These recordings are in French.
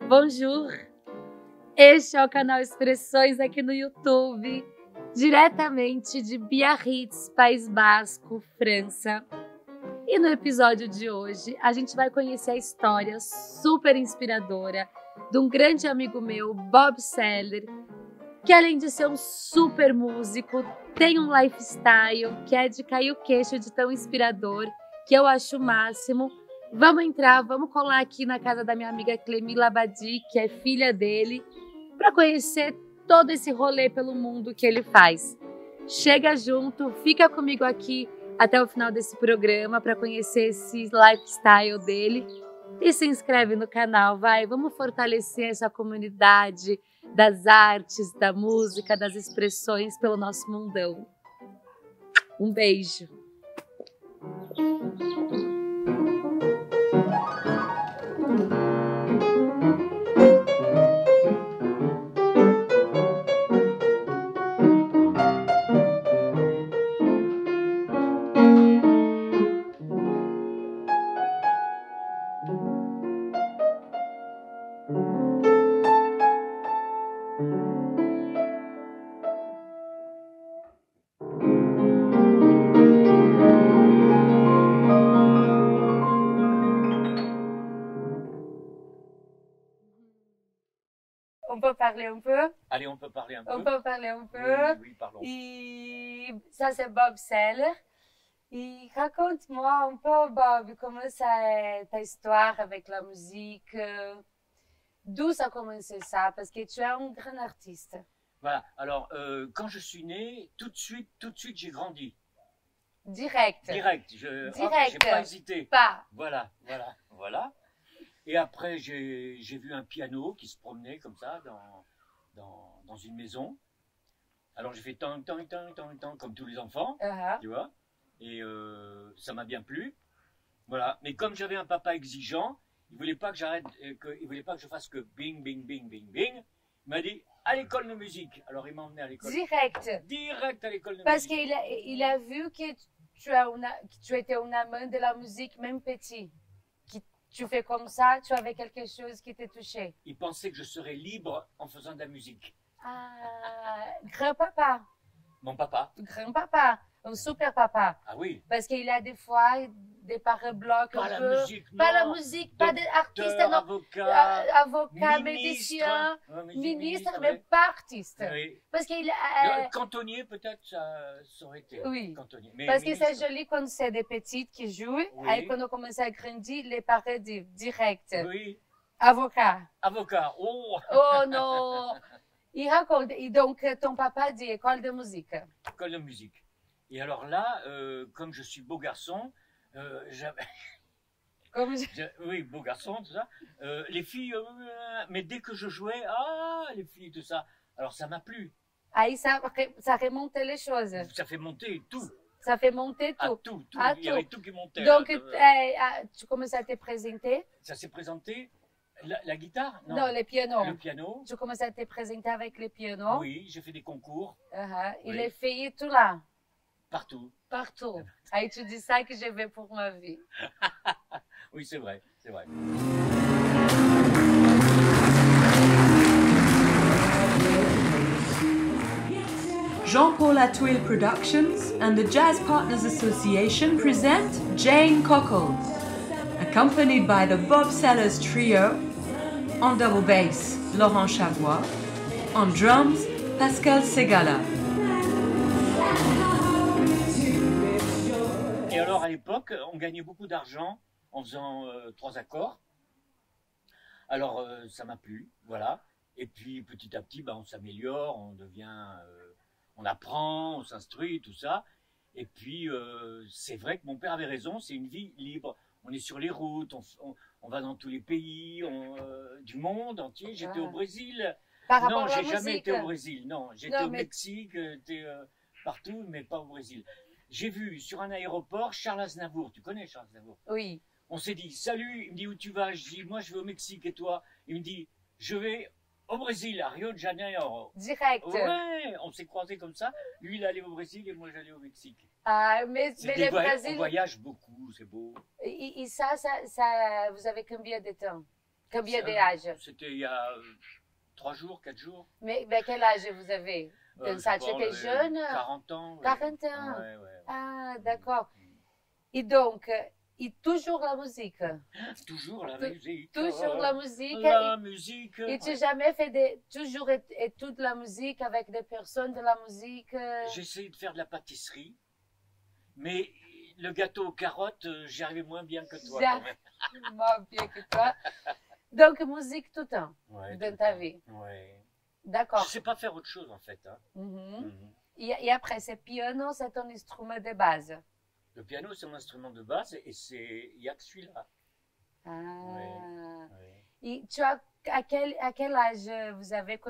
Bonjour! Este é o canal Expressões aqui no YouTube, diretamente de Biarritz, País Basco, França. E no episódio de hoje, a gente vai conhecer a história super inspiradora de um grande amigo meu, Bob Seller, que além de ser um super músico, tem um lifestyle que é de cair o queixo de tão inspirador, que eu acho o máximo. Vamos entrar, vamos colar aqui na casa da minha amiga Clémy Labadie, que é filha dele, para conhecer todo esse rolê pelo mundo que ele faz. Chega junto, fica comigo aqui até o final desse programa para conhecer esse lifestyle dele e se inscreve no canal, vai, vamos fortalecer essa comunidade das artes, da música, das expressões pelo nosso mundão. Um beijo! On peut parler un peu? Allez, on peut parler un peu. On peut parler un peu. Oui, oui, parlons. Et ça, c'est Bob Seller. Et raconte-moi un peu, Bob, comment ça est ta histoire avec la musique? D'où ça a commencé ça? Parce que tu es un grand artiste. Voilà, alors, quand je suis né, tout de suite, j'ai grandi. Direct. Direct, j'ai pas hésité. Pas. Voilà. Et après, j'ai vu un piano qui se promenait comme ça dans une maison. Alors j'ai fait tant, comme tous les enfants, tu vois. Et ça m'a bien plu. Voilà. Mais comme j'avais un papa exigeant, il voulait pas que j'arrête, il voulait pas que je fasse que bing, bing, bing, bing, bing. Il m'a dit à l'école de musique. Alors il m'a emmené à l'école. Direct à l'école de musique. Parce qu'il a vu que tu étais un amant de la musique, même petit. Tu fais comme ça, tu avais quelque chose qui t'a touché. Il pensait que je serais libre en faisant de la musique. Ah, grand-papa. Mon papa. Grand-papa, un super papa. Ah oui. Parce qu'il a des fois des parole-blocs. Pas la musique, non. Pas la musique, pas d'artiste, non. Avocat, médecin, ministre, mais pas artiste. Oui. Parce qu'il cantonnier, peut-être, ça aurait été. Oui. Cantonnier. Mais parce ministre... que c'est joli quand c'est des petites qui jouent. Oui. Et quand on commence à grandir, les parents disent direct. Oui. Avocat. Avocat. Oh. Oh non. Il raconte. Et donc, ton papa dit école de musique. École de musique. Et alors là, comme je suis beau garçon, j'avais... Oui, beau garçon, tout ça. Les filles, mais dès que je jouais, les filles, tout ça. Alors ça m'a plu. Ah, ça remontait les choses. Ça fait monter tout. Ça fait monter tout. Tout. À Il y avait tout qui montait. Donc, tu commences à te présenter. Ça s'est présenté. La guitare? Non, le piano. Le piano. Tu commences à te présenter avec le piano. Oui, j'ai fait des concours. Et les filles, tout là? Partout. Partout. Et tu dis ça que je vais pour ma vie. Oui, c'est vrai, c'est vrai. Jean-Paul Atouil Productions and the Jazz Partners Association present Jane Cockle, accompanied by the Bob Sellers Trio, on double bass, Laurent Chavois, on drums, Pascal Segala. Et alors à l'époque, on gagnait beaucoup d'argent en faisant 3 accords. Alors ça m'a plu, voilà. Et puis petit à petit, on s'améliore, on devient, on apprend, on s'instruit, tout ça. Et puis c'est vrai que mon père avait raison, c'est une vie libre. On est sur les routes, on va dans tous les pays du monde entier. J'étais au Brésil. Par rapport Non, à la j'ai jamais musique. été au Brésil. Non, j'étais Non, au mais- Mexique, j'étais partout, mais pas au Brésil. J'ai vu sur un aéroport Charles Aznavour. Tu connais Charles Aznavour? Oui. On s'est dit, salut, il me dit où tu vas? Je dis, moi je vais au Mexique et toi? Il me dit, je vais au Brésil, à Rio de Janeiro. Direct. Ouais, on s'est croisés comme ça. Lui, il allait au Brésil et moi j'allais au Mexique. Ah, mais C'est le on Brésil, voyage beaucoup, c'est beau. et ça, vous avez combien de temps? Combien d'âge? C'était il y a 3 jours, 4 jours. Mais quel âge vous avez? Je Ça, sais tu pas, étais jeune? 40 ans. Ouais. 40 ans. Ouais, ouais. Ah, d'accord. Et donc, et toujours la musique? Toujours la musique. Toujours la musique? La musique. Et tu n'as jamais fait toujours et toute la musique avec des personnes de la musique? J'ai essayé de faire de la pâtisserie, mais le gâteau aux carottes, j'y arrivais moins bien que toi. Quand même. Moins bien que toi. Donc, musique tout le temps Ouais, dans tout ta le vie. temps. Ouais. D'accord. Je sais pas faire autre chose en fait. Hein. Mhm. Mhm. Et après, c'est piano, c'est ton instrument de base. Le piano, c'est mon instrument de base et il y a que celui-là. Ah. Ouais. Et tu as, à quel âge vous avez,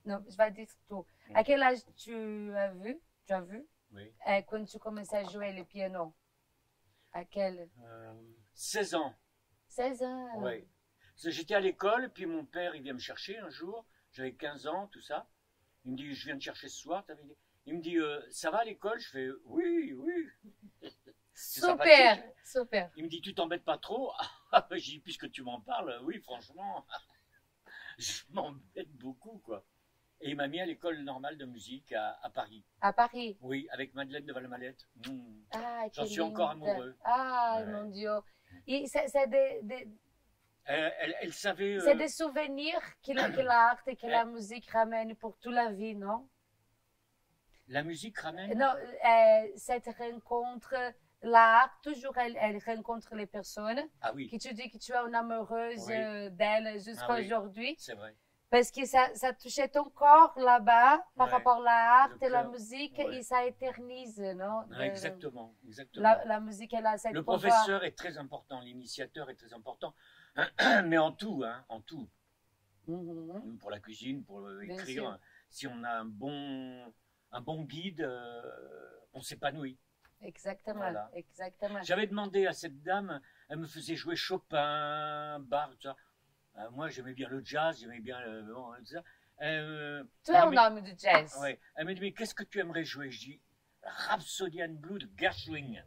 non, je vais dire tout. À quel âge tu as vu Oui. quand tu commençais à jouer le piano? À quel? 16 ans. 16 ans. Ouais. Parce que j'étais à l'école, puis mon père, il vient me chercher un jour. J'avais 15 ans, tout ça. Il me dit, je viens te chercher ce soir. Il me dit, ça va à l'école? Je fais, oui, oui. C'est Super, sympathique. super. Il me dit, tu t'embêtes pas trop? J'ai dit, puisque tu m'en parles, oui, franchement, je m'embête beaucoup, quoi. Et il m'a mis à l'école normale de musique à Paris. À Paris? Oui, avec Madeleine de Valmalette. Ah, J'en quelle suis encore linda. amoureux. Ah, Ouais. mon Dieu. Et c'est Elle savait... c'est des souvenirs que l'art et que la musique ramènent pour toute la vie, non? La musique ramène... Non, cette rencontre, l'art, toujours elle rencontre les personnes. Ah oui, Que tu dis que tu es une amoureuse Oui. d'elle jusqu'à Ah oui. aujourd'hui. c'est vrai. Parce que ça touchait ton corps là-bas par Ouais. rapport à l'art Le et la cœur. musique Ouais. et ça éternise, non? Ah, exactement, exactement. La musique, elle a cette Le pouvoir. professeur est très important, l'initiateur est très important. Mais en tout, hein, en tout. Mhm. Pour la cuisine, pour Bien écrire, sûr. si on a un bon guide, on s'épanouit. Exactement, Voilà. exactement. J'avais demandé à cette dame, elle me faisait jouer Chopin, Bach, tout ça. Moi, j'aimais bien le jazz, j'aimais bien bon, tout ça. Tu es elle un me- homme du jazz. Ouais. Elle m'a dit, mais qu'est-ce que tu aimerais jouer? Je dis, Rhapsody in Blue de Gershwin.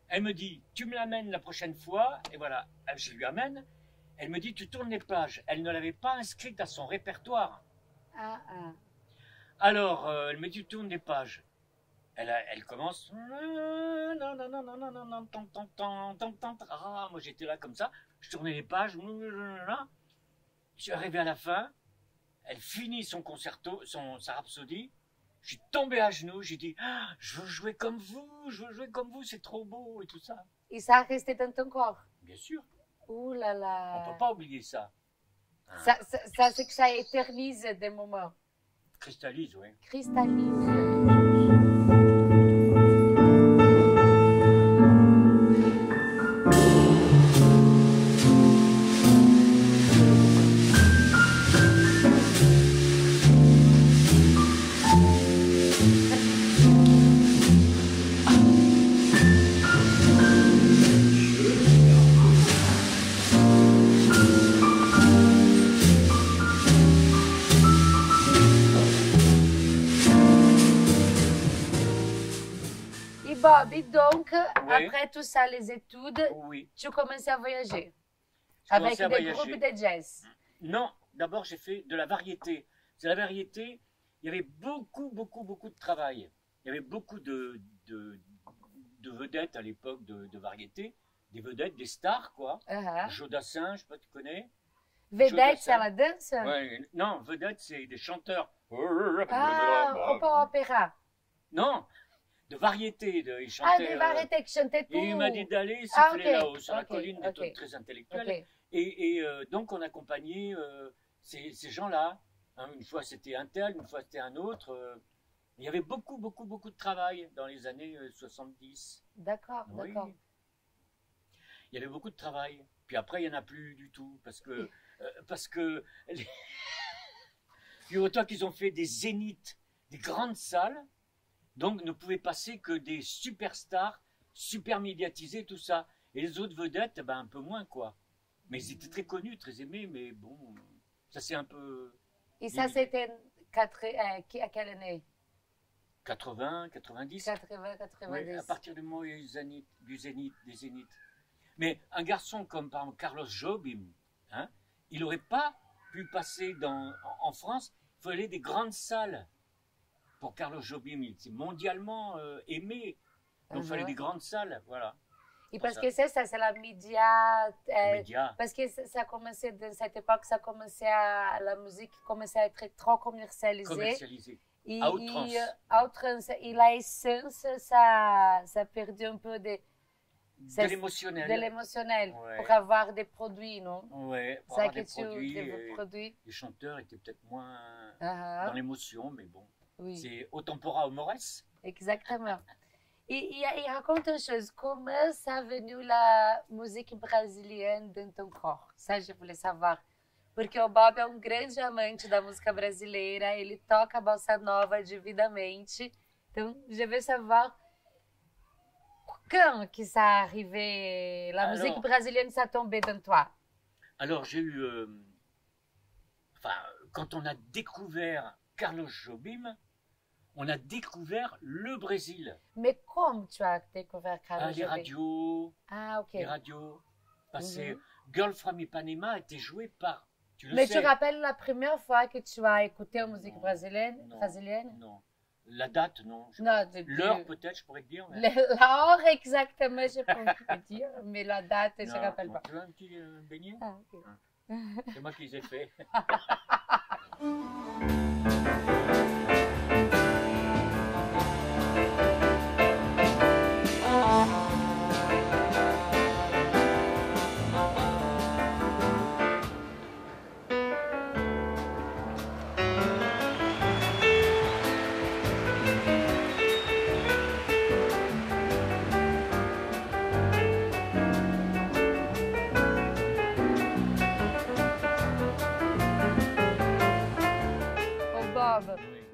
Elle me dit, tu me l'amènes la prochaine fois, et voilà, je lui amène. Elle me dit, tu tournes les pages. Elle ne l'avait pas inscrite à son répertoire. Ah, ah. Alors, elle me dit, tu tournes les pages. Elle commence. Ah, moi, j'étais là comme ça. Je tournais les pages. Je suis arrivé à la fin. Elle finit son concerto, sa rhapsodie. Je suis tombé à genoux. J'ai dit, ah, je veux jouer comme vous, c'est trop beau et tout ça. Et ça a resté dans ton corps. Bien sûr, Ouh là on là. peut pas oublier ça. Ça, c'est que ça éternise des moments. Cristallise, oui. Cristallise. Et Bob, et donc, après tout ça, les études, Oui. tu commences à voyager Je avec commençais à des voyager. groupes de jazz. Non, d'abord j'ai fait de la variété. C'est la variété, il y avait beaucoup de travail. Il y avait beaucoup de vedettes à l'époque de variété, des vedettes, des stars quoi. Uh-huh. Jodassin, je sais pas, tu connais? Vedette, c'est la danse? Ouais, non, vedettes, c'est des chanteurs. Ah, opéra. Non, de variété. Ils Ah, chantaient. des variétés qui chantaient tout. Et il m'a dit d'aller Ah, siffler ok, là-haut, sur la ok, colline, des ok. trucs très intellectuels. Ok. Et donc on accompagnait ces gens-là. Hein, une fois c'était un tel, une fois c'était un autre. Il y avait beaucoup de travail dans les années 70. D'accord, Oui. d'accord. Il y avait beaucoup de travail. Puis après, il n'y en a plus du tout. Parce que puis autant qu'ils ont fait des zéniths, des grandes salles, donc ne pouvaient passer que des superstars, super médiatisés, tout ça. Et les autres vedettes, ben, un peu moins, quoi. Mais ils étaient très connus, très aimés, mais bon, ça c'est un peu... Et ça, c'était à quelle année? 80, 90. 80, 90. Ouais, à partir du moment où il y a eu des zéniths. Mais un garçon comme par exemple Carlos Jobim, hein, il n'aurait pas pu passer en France. Il fallait des grandes salles pour Carlos Jobim. Il était mondialement aimé. Donc il fallait des grandes salles, voilà. Et parce que ça c'est la média. Média. Parce que ça commençait, dans cette époque, la musique commençait à être trop commercialisée. Commercialisée. Et, À outrance. À outrance. Et l'essence, ça a perdu un peu de l'émotionnel. De l'émotionnel, Ouais. pour avoir des produits, non? Oui, pour Ça avoir que des tu produits. Les chanteurs étaient peut-être moins Uh-huh. dans l'émotion, mais bon. Oui, C'est au tempora au mores. exactement. Et raconte une chose, comment ça est venu la musique brésilienne dans ton corps? Ça, je voulais savoir. Porque o Bob é grande amante da música brasileira, ele toca a bossa nova divinamente. Então, je veux savoir quand que ça arrivé, la musique brésilienne, ça tombé dans toi. Alors, j'ai eu... quand on a découvert Carlos Jobim, on a découvert le Brésil. Mais comment tu as découvert Carlos Les Jobim? radios. Ah, ok. Les radios. Parce que Girl from Ipanema était joué par... Mais tu rappelles la première fois que tu as écouté la musique brésilienne? Non. La date, non. L'heure, peut-être, je pourrais te dire. Mais... L'heure, exactement, je peux te dire. Mais la date, je ne rappelle pas. Tu veux un petit beignet? Ah, ok. C'est moi qui les ai faits.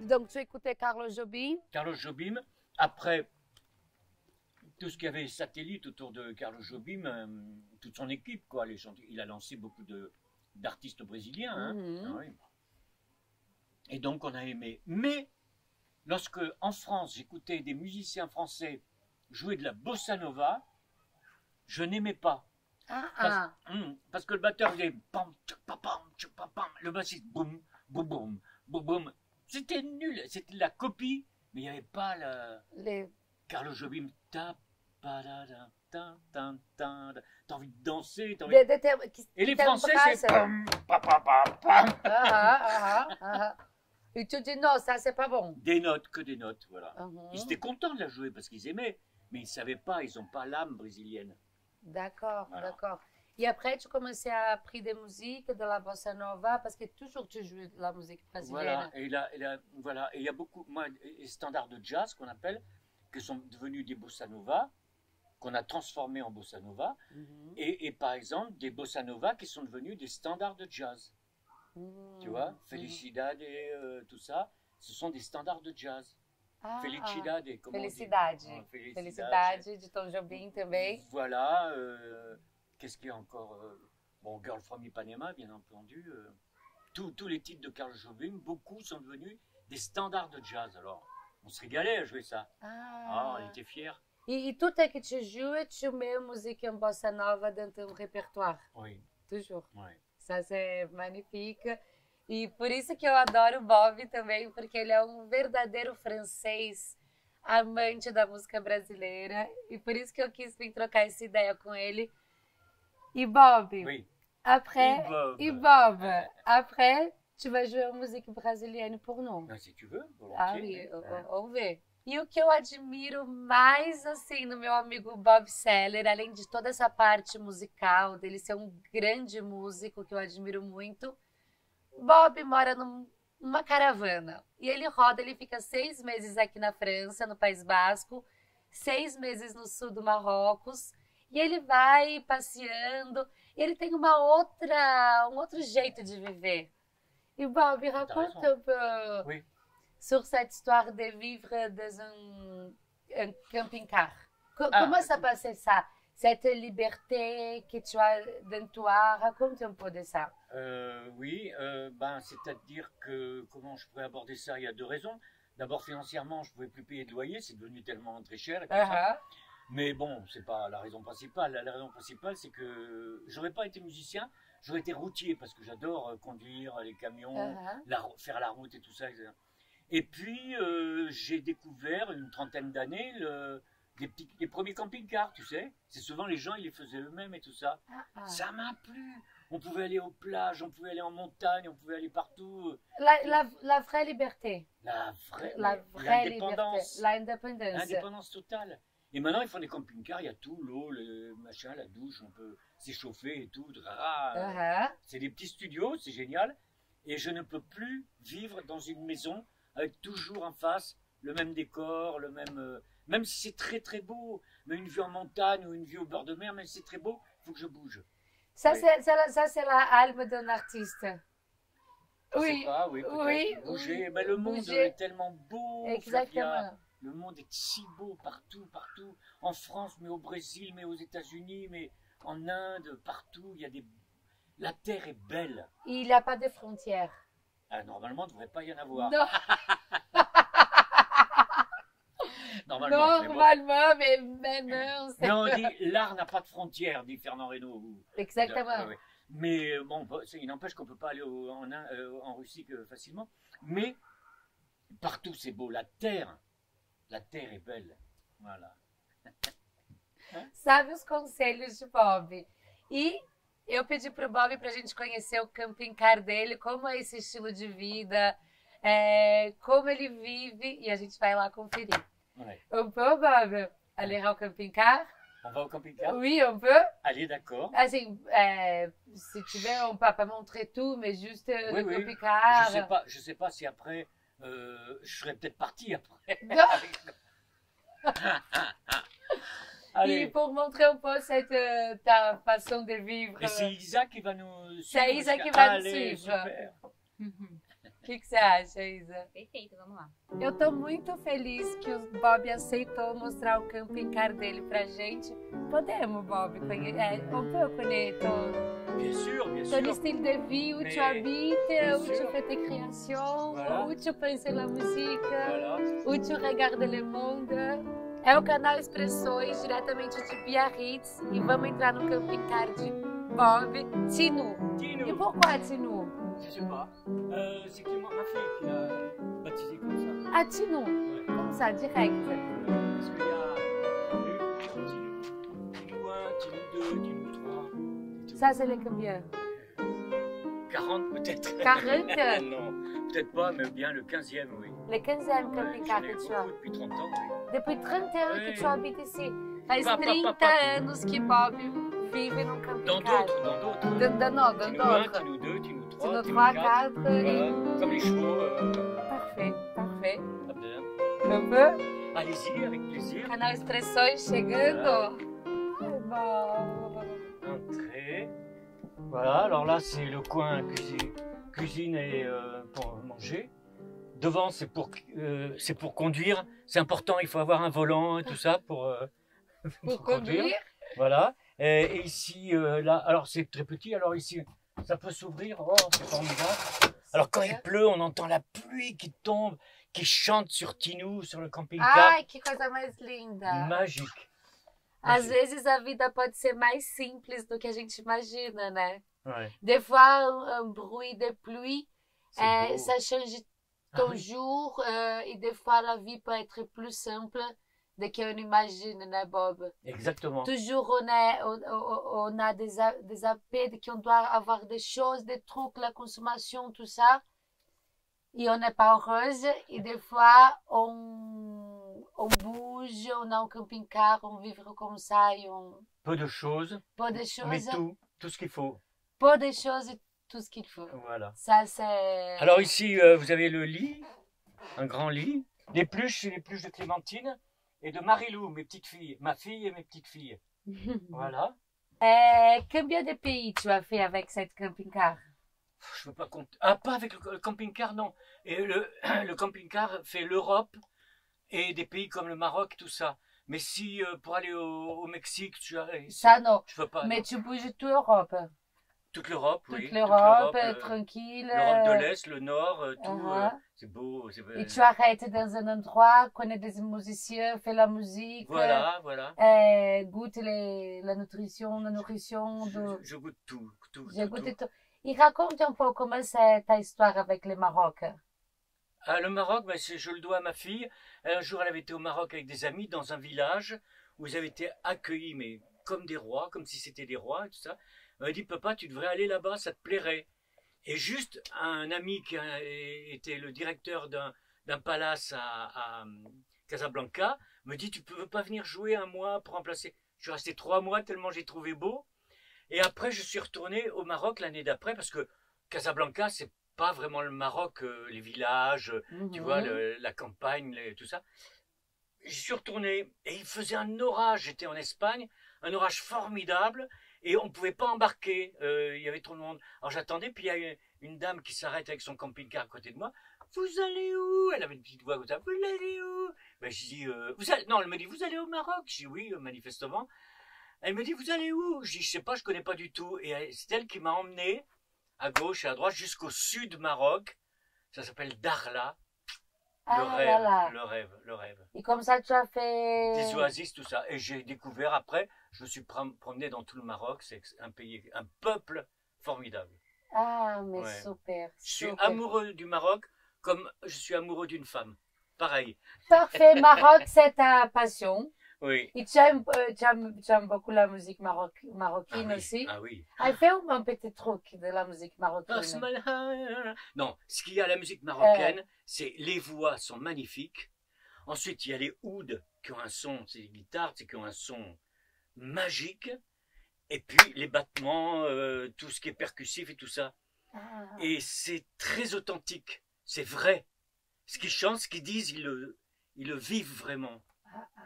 Donc, tu écoutais Carlos Jobim? Carlos Jobim. Après, tout ce qu'il y avait satellite autour de Carlos Jobim, toute son équipe, quoi. Il a lancé beaucoup d'artistes brésiliens. Hein. Ah oui. Et donc, on a aimé. Mais, lorsque, en France, j'écoutais des musiciens français jouer de la bossa nova, je n'aimais pas. Parce que le batteur faisait pam, pam, pam, pam, le bassiste boum, boum, boum, boum, boum. C'était nul, c'était de la copie, mais il n'y avait pas Carlos Jobim. T'as envie de danser, et les Français, c'est pam, pam, pam, pam. Et tu dis non, ça c'est pas bon. Des notes, que des notes, voilà. Ils étaient contents de la jouer parce qu'ils aimaient, mais ils ne savaient pas, ils n'ont pas l'âme brésilienne. D'accord, d'accord. Et après, tu commençais à apprendre des musiques, de la bossa nova, parce que toujours tu joues de la musique brésilienne. Voilà, et il y a beaucoup, les standards de jazz qu'on appelle, qui sont devenus des bossa nova, qu'on a transformés en bossa nova, et par exemple, des bossa nova qui sont devenus des standards de jazz. Tu vois, Felicidade et tout ça, ce sont des standards de jazz. Felicidade, comment Felicidade. on dit? Felicidade de Tom Jobim também. Voilà. Qu'est-ce qu'il y a encore? Bon, Girl from Ipanema, bien entendu. Tous les titres de Carlos Jobim, beaucoup sont devenus des standards de jazz. Alors, on se régalait à jouer ça. On était fiers. Et tout ce que tu joues, tu mets musique en bossa nova dans ton répertoire. Oui. Toujours. Oui. Ça, c'est magnifique. E por isso que eu adoro o Bob também, porque ele é verdadeiro francês, amante da música brasileira. E por isso que eu quis vir trocar essa ideia com ele. E Bob, après, après, tu vas jouer en musique brésilienne pour nous. Si tu veux, volontiers. Vamos ver. E o que eu admiro mais, assim, no meu amigo Bob Seller, além de toda essa parte musical, dele ser um grande músico, que eu admiro muito, Bob mora numa caravana. E ele roda, ele fica 6 meses aqui na França, no País Basco, 6 meses no sul do Marrocos, e ele vai passeando, Ele tem um outro jeito de viver. E Bob, raconte un peu Oui. sur cette histoire de vivre dans un camping-car. Comment ça passait ça? Cette liberté que tu as dans toi, raconte un peu de ça. Oui, c'est-à-dire que, comment je pourrais aborder ça? Il y a deux raisons. D'abord, financièrement, je ne pouvais plus payer de loyer, c'est devenu tellement très cher. Et tout ça. Mais bon, c'est pas la raison principale. La raison principale, c'est que j'aurais pas été musicien, j'aurais été routier parce que j'adore conduire les camions, faire la route et tout ça, etc. Et puis, j'ai découvert une trentaine d'années les premiers camping-cars, tu sais. C'est souvent les gens, ils les faisaient eux-mêmes et tout ça. Ça m'a plu. On pouvait aller aux plages, on pouvait aller en montagne, on pouvait aller partout. La vraie liberté. La vraie l'indépendance. L'indépendance. L'indépendance totale. Et maintenant, ils font des camping-cars, il y a tout, l'eau, le machin, la douche, on peut s'échauffer et tout. C'est des petits studios, c'est génial. Et je ne peux plus vivre dans une maison avec toujours en face le même décor, le même... même si c'est très très beau, mais une vue en montagne ou une vue au bord de mer, même si c'est très beau, il faut que je bouge. Ça, c'est la alme d'un artiste. Oui, pas, oui, bouger. Mais le monde est tellement beau. Exactement. Flavia. Le monde est si beau partout, partout. En France, mais au Brésil, mais aux États-Unis, mais en Inde, partout. Il y a la terre est belle. Il n'y a pas de frontières. Normalement, il ne devrait pas y en avoir. Non. Normalement, mais maintenant... Mais on dit, l'art n'a pas de frontières, dit Fernand Reynaud. Exactement. Mais bon, il n'empêche qu'on ne peut pas aller en Russie facilement. Mais partout, c'est beau. La terre est belle. Voilà. Sabe os conselhos de Bob. E eu pedi para o Bob para a gente conhecer o camping car dele, como é esse estilo de vida, como ele vive, e a gente vai lá conferir. Ouais. On peut, Bob, aller au camping-car? On va au camping-car? Oui, on peut. Allez, d'accord. Assim, si tu veux, on peut pas montrer tout, mais juste le camping-car. Je sais pas si après, je serais peut-être parti après. Et pour montrer un peu ta façon de vivre. Et c'est Isa qui va nous suivre. C'est Isa qui va nous suivre. Super. O que você acha, Isa? Perfeito, vamos lá. Eu tô muito feliz que o Bob aceitou mostrar o camping car dele pra gente. Podemos, Bob, on peut connaître ton style de vie, où tu habites, où tu fais tes créations, où tu penses la musique, où tu regardes le monde. É o canal Expressões, diretamente de Biarritz, e vamos entrar no camping car de Bob, Tinu. E pourquoi Tinu? Je sais pas. C'est Clément, ma fille, qui l'a baptisé comme ça. Ah, Tinu, comme ça, direct. Parce qu'il y a Tinu 1, Tinu 2, Tinu 3. Ça, c'est le combien? 40 peut-être. 40? Non, peut-être pas, mais bien le 15e, oui. Le 15e camping car que tu as? Depuis 30 ans, oui. Depuis 30 ans que tu habites ici. Faz 30 anos que Bob vive num camping car. Dans d'autres. Dans d'autres. Tinu 2, Tinu 3, Tinu Tinu 3, 4. 4. Voilà, comme les chevaux. Parfait. Très bien. On peut? Allez-y, avec plaisir. Canal Expressões chegando. Entrée. Voilà, alors là c'est le coin cuisine et pour manger. Devant c'est pour conduire. C'est important, il faut avoir un volant et tout ça pour conduire. Voilà. Et ici, là, alors c'est très petit, alors ici ça peut s'ouvrir. Oh, c'est formidable. Alors quand il pleut, on entend la pluie qui tombe, qui chante sur Tinu, sur le camping-car. Ai, que coisa mais linda. Magique. Às vezes a vida pode ser mais simples do que a gente imagina, né? Ouais. Des fois, un bruit de pluie, ça change ton jour et des fois la vie peut être plus simple de qu'on imagine, né, Bob? Exactement. Toujours on a des appels de qu'on doit avoir des choses, des trucs, la consommation, tout ça. Et on n'est pas heureuse. Et des fois, on bouge, on a un camping-car, on vit comme ça et on... Peu de choses. Peu de choses. Mais tout ce qu'il faut. Peu de choses et tout ce qu'il faut. Voilà. Ça, c'est... Alors ici, vous avez le lit, un grand lit. Les pluches, c'est les pluches de Clémentine et de Marilou, mes petites filles. Ma fille et mes petites filles. Voilà. Combien de pays tu as fait avec cette camping-car? Je ne peux pas compter. Ah, pas avec le camping-car, non. Et le camping-car fait l'Europe et des pays comme le Maroc, tout ça. Mais si pour aller au Mexique, Ça, non. je peux pas. Mais Non. tu bouges toute l'Europe. Toute l'Europe, Toute oui. l'Europe, Toute l'Europe, tranquille. l'Europe de l'Est, le Nord, tout. Uh-huh. C'est beau. Et tu arrêtes dans un endroit, connais des musiciens, fais la musique. Voilà, voilà. Goûte la nutrition. Je goûte tout. J'ai goûté tout. Et raconte un peu comment c'est ta histoire avec le Maroc. Ah, le Maroc, ben, je le dois à ma fille. Un jour, elle avait été au Maroc avec des amis dans un village où ils avaient été accueillis, mais comme des rois, comme si c'était des rois et tout ça. Elle m'a dit, papa, tu devrais aller là-bas, ça te plairait. Et juste un ami qui était le directeur d'un palace à Casablanca me dit, tu peux pas venir jouer un mois pour remplacer. Je suis resté 3 mois tellement j'ai trouvé beau. Et après, je suis retourné au Maroc l'année d'après parce que Casablanca, c'est pas vraiment le Maroc, les villages, tu vois, la campagne, tout ça. J'y suis retourné et il faisait un orage. J'étais en Espagne, un orage formidable et on ne pouvait pas embarquer. Il y avait trop de monde. Alors j'attendais, puis il y a une dame qui s'arrête avec son camping-car à côté de moi. Vous allez où? Elle avait une petite voix comme ça. Vous allez où? Ben, je dis, non, elle me dit, vous allez au Maroc? Je dis, oui, manifestement. Elle me dit, vous allez où? Je dis, je sais pas, je connais pas du tout. Et c'est elle qui m'a emmené à gauche et à droite jusqu'au sud Maroc. Ça s'appelle Dakhla. Le rêve. Et comme ça, tu as fait... Des oasis, tout ça. Et j'ai découvert après, je me suis promené dans tout le Maroc. C'est un pays, un peuple formidable. Ah, mais Ouais. super. Je suis amoureux du Maroc comme je suis amoureux d'une femme. Pareil. Parfait. Maroc, c'est ta passion. Oui. Et tu aimes beaucoup la musique marocaine aussi. Ah oui. Fais un petit truc de la musique marocaine. Non, ce qu'il y a à la musique marocaine, c'est les voix sont magnifiques. Ensuite, il y a les ouds qui ont un son, c'est les guitares qui ont un son magique. Et puis les battements, tout ce qui est percussif et tout ça. Ah. Et c'est très authentique, c'est vrai. Ce qu'ils chantent, ce qu'ils disent, ils le vivent vraiment.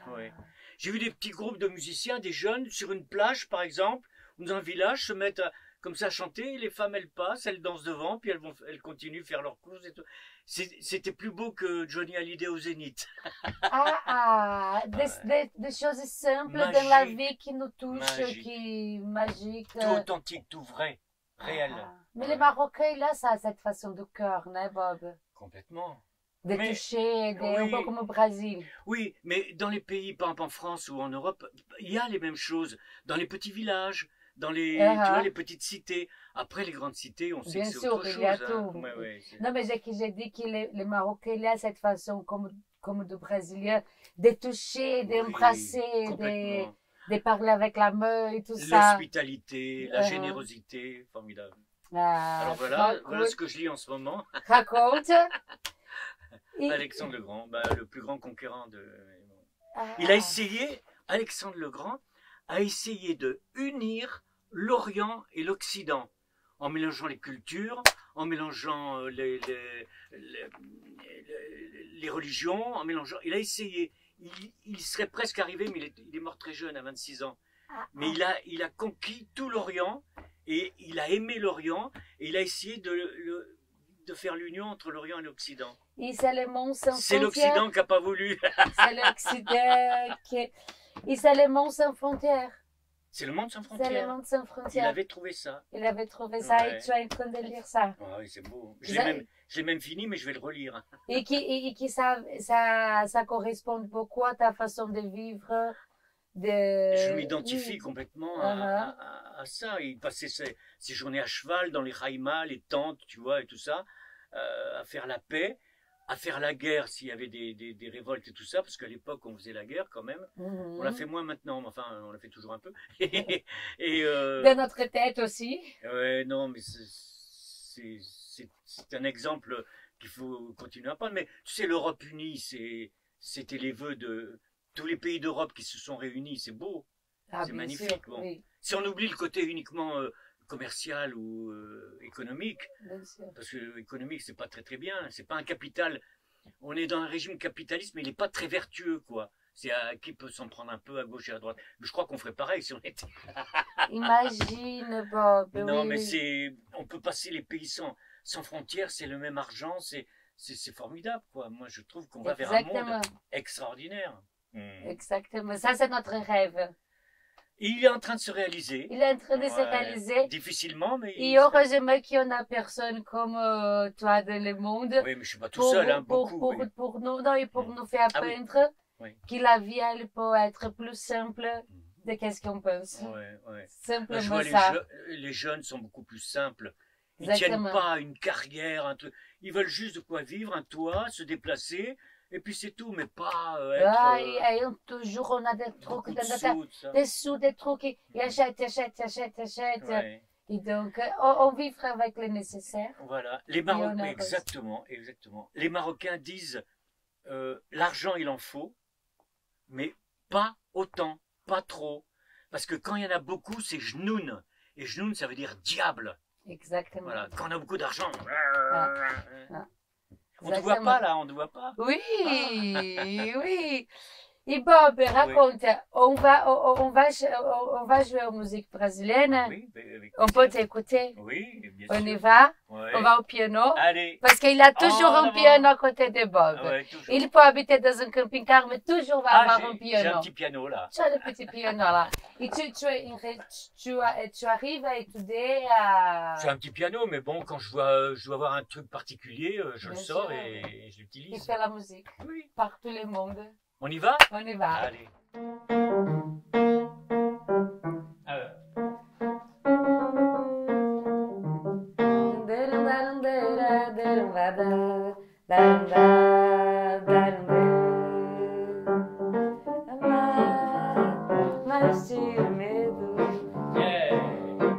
Ouais. J'ai vu des petits groupes de musiciens, des jeunes, sur une plage par exemple, ou dans un village, se mettre comme ça à chanter. Et les femmes, elles passent, elles dansent devant, puis elles continuent à faire leurs courses et tout. C'était plus beau que Johnny Hallyday au Zénith. Des choses simples Magique. dans la vie qui nous touchent, Magique. magique. Tout authentique, tout vrai, réel. Mais Ouais. les Marocains, là, ça a cette façon de cœur, non, Bob? Complètement. De Mais- toucher, un oui. peu comme au Brésil. Oui, mais dans les pays, par exemple en France ou en Europe, il y a les mêmes choses. Dans les petits villages, dans les, tu vois, les petites cités. Après, les grandes cités, on sait Bien que c'est sûr, autre il chose. y a hein. tout. Ouais, ouais, Non, mais j'ai dit que les Marocains, il y a cette façon, comme de Brésiliens, de toucher, d'embrasser, complètement. de parler avec la main et tout ça. L'hospitalité, la générosité, formidable. Ah, Alors voilà cool. ce que je lis en ce moment. Raconte. Alexandre le Grand, le plus grand conquérant de... Ah. Il a essayé, Alexandre le Grand, a essayé de unir l'Orient et l'Occident en mélangeant les cultures, en mélangeant les religions, en mélangeant. Il a essayé. Il serait presque arrivé, mais il est mort très jeune, à 26 ans. Mais il a conquis tout l'Orient et il a aimé l'Orient et il a essayé de faire l'union entre l'Orient et l'Occident. Et c'est le monde sans C'est frontières. l'Occident qui n'a pas voulu. C'est l'Occident qui... Et c'est le monde sans frontières. C'est le monde sans C'est le frontières. monde sans Il frontières. avait trouvé ça. Il avait trouvé ça Ouais. et tu es en train de lire ça. Ah oui, c'est beau. Vous Je avez- l'ai même fini, mais je vais le relire. Et qui ça correspond beaucoup à ta façon de vivre. Je m'identifie Oui. complètement Uh-huh. à ça. Il passait ses journées à cheval dans les haïmas, les tentes, tu vois, et tout ça, à faire la paix, à faire la guerre s'il y avait des révoltes et tout ça, parce qu'à l'époque, on faisait la guerre quand même. Mhm. On l'a fait moins maintenant, mais enfin, on l'a fait toujours un peu. et De notre tête aussi. ouais, non, mais c'est un exemple qu'il faut continuer à prendre. Mais tu sais, l'Europe unie, c'était les vœux de tous les pays d'Europe qui se sont réunis. C'est beau. Ah, C'est bien magnifique, sûr, bon. oui, Si on oublie le côté uniquement commercial ou économique, bien sûr. parce que économique, c'est pas très très bien. C'est pas un capital. On est dans un régime capitaliste, mais il n'est pas très vertueux, quoi. C'est qui peut s'en prendre un peu à gauche et à droite. Mais je crois qu'on ferait pareil si on était. Imagine, Bob. Non, oui, mais oui. on peut passer les pays sans frontières, c'est le même argent, c'est formidable, quoi. Moi, je trouve qu'on va vers un monde extraordinaire. Exactement. Ça, c'est notre rêve. Et il est en train de se réaliser. Il est en train de se réaliser. Difficilement, mais... Et heureusement qu'il y en a personne comme toi dans le monde. Oui, mais je ne suis pas tout seul, hein, beaucoup. Pour nous, non, et pour nous faire peindre que la vie, elle peut être plus simple de qu'est-ce qu'on pense. Simplement je vois ça. Les jeunes sont beaucoup plus simples. Ils ne Exactement. tiennent pas à une carrière, un truc. Ils veulent juste de quoi vivre, un toit, se déplacer. Et puis c'est tout, mais pas être... toujours, on a des trucs, des trucs, et achète. Ouais. Et donc, on vivra avec le nécessaire. Voilà. Les Marocains, exactement. Les Marocains disent, l'argent il en faut, mais pas autant, pas trop. Parce que quand il y en a beaucoup, c'est jnoun. Et jnoun, ça veut dire diable. Exactement. Voilà. Quand on a beaucoup d'argent... On ne te Exactement. voit pas là, on ne te voit pas. Oui, oui. Et Bob, raconte, on va jouer aux musiques brésiliennes. Oui, on peut t'écouter. Oui, bien on sûr. y va. Ouais. On va au piano. Allez. Parce qu'il a toujours un piano à côté de Bob. Toujours. Il peut habiter dans un camping-car, mais toujours va avoir un piano. J'ai un petit piano là. Tu as le petit piano là. Et tu arrives à étudier à... J'ai un petit piano, mais bon, quand je dois avoir un truc particulier, je le sors et je l'utilise. Il fait la musique. Oui. Par tout le monde. On y va? On y va. Allez. Mas tinha medo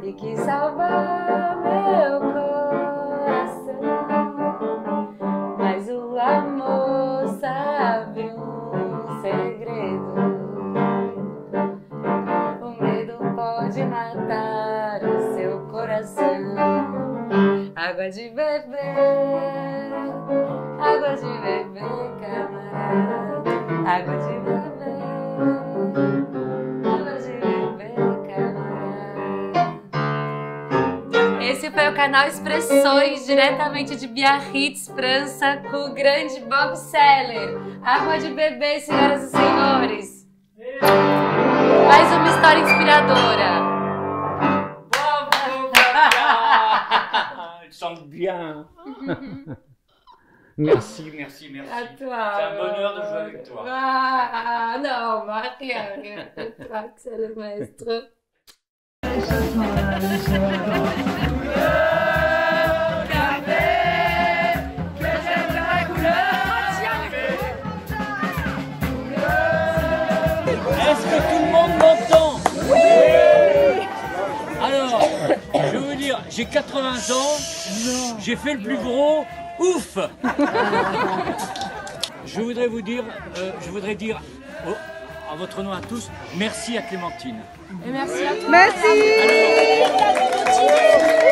e quis salvar meu coração, mas o amor sabe um segredo. O medo pode matar o seu coração. Água de beber, camarada. Água de beber, camarada. Esse foi o canal Expressões, diretamente de Biarritz, França, com o grande Bob Seller. Água de beber, senhoras e senhores. Mais uma história inspiradora. Ils chantent bien. Merci. À toi. C'est un bonheur de jouer avec toi. Ah, non, Maria, c'est toi que c'est le maître. Est-ce que tout le monde m'entend? Oui. Alors, je veux vous dire, j'ai 80 ans, j'ai fait le plus gros, ouf. Je voudrais dire en votre nom à tous, merci à Clémentine. Et merci à toi. Merci. Alors,